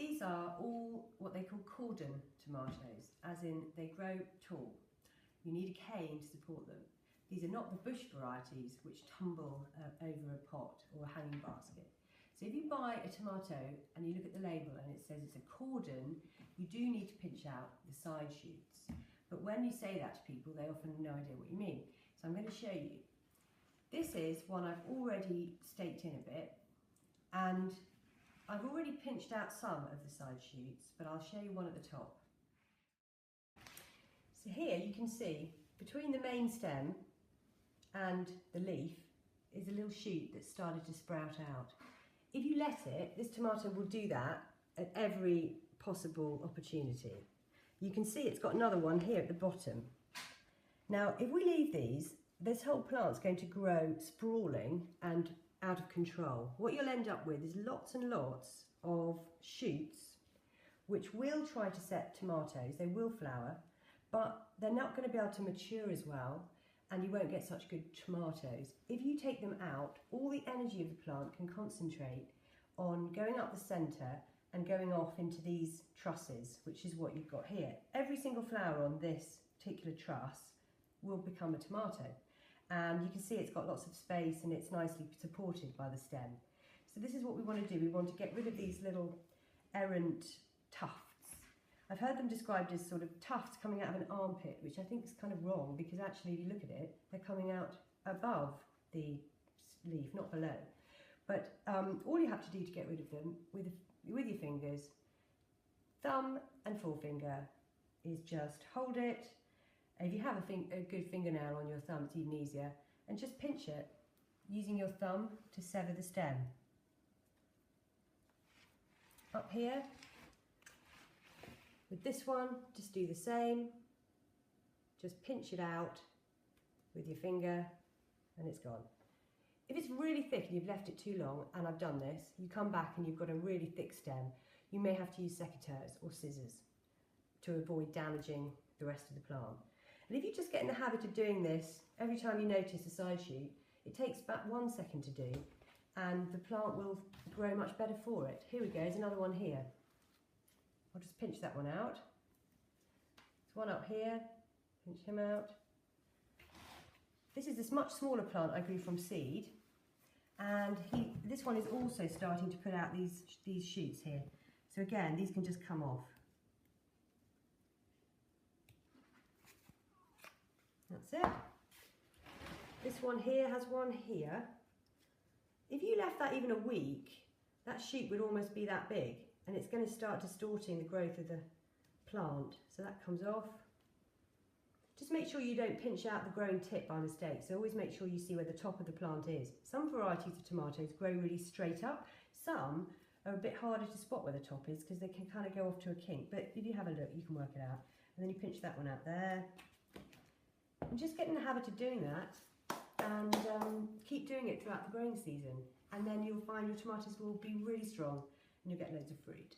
These are all what they call cordon tomatoes, as in they grow tall. You need a cane to support them. These are not the bush varieties which tumble over a pot or a hanging basket. So if you buy a tomato and you look at the label and it says it's a cordon, you do need to pinch out the side shoots. But when you say that to people, they often have no idea what you mean. So I'm going to show you. This is one I've already staked in a bit, and I've already pinched out some of the side shoots, but I'll show you one at the top. So here you can see between the main stem and the leaf is a little shoot that's started to sprout out. If you let it, this tomato will do that at every possible opportunity. You can see it's got another one here at the bottom. Now, if we leave these, this whole plant's going to grow sprawling and out of control. What you'll end up with is lots and lots of shoots which will try to set tomatoes. They will flower, but they're not going to be able to mature as well, and you won't get such good tomatoes. If you take them out, all the energy of the plant can concentrate on going up the centre and going off into these trusses, which is what you've got here. Every single flower on this particular truss will become a tomato. And you can see it's got lots of space and it's nicely supported by the stem. So this is what we want to do. We want to get rid of these little errant tufts. I've heard them described as sort of tufts coming out of an armpit, which I think is kind of wrong, because actually if you look at it, they're coming out above the leaf, not below. But all you have to do to get rid of them with your fingers, thumb and forefinger, is just hold it. If you have a good fingernail on your thumb, it's even easier, and just pinch it using your thumb to sever the stem. Up here, with this one, just do the same. Just pinch it out with your finger and it's gone. If it's really thick and you've left it too long, and I've done this, you come back and you've got a really thick stem, you may have to use secateurs or scissors to avoid damaging the rest of the plant. And if you just get in the habit of doing this, every time you notice a side shoot, it takes about 1 second to do, and the plant will grow much better for it. Here we go, there's another one here. I'll just pinch that one out. There's one up here, pinch him out. This is this much smaller plant I grew from seed, and this one is also starting to put out these shoots here. So again, these can just come off. That's it. This one here has one here. If you left that even a week, that shoot would almost be that big, and it's going to start distorting the growth of the plant. So that comes off. Just make sure you don't pinch out the growing tip by mistake. So always make sure you see where the top of the plant is. Some varieties of tomatoes grow really straight up. Some are a bit harder to spot where the top is because they can kind of go off to a kink. But if you have a look, you can work it out. And then you pinch that one out there. And just get in the habit of doing that, and keep doing it throughout the growing season. And then you'll find your tomatoes will be really strong and you'll get loads of fruit.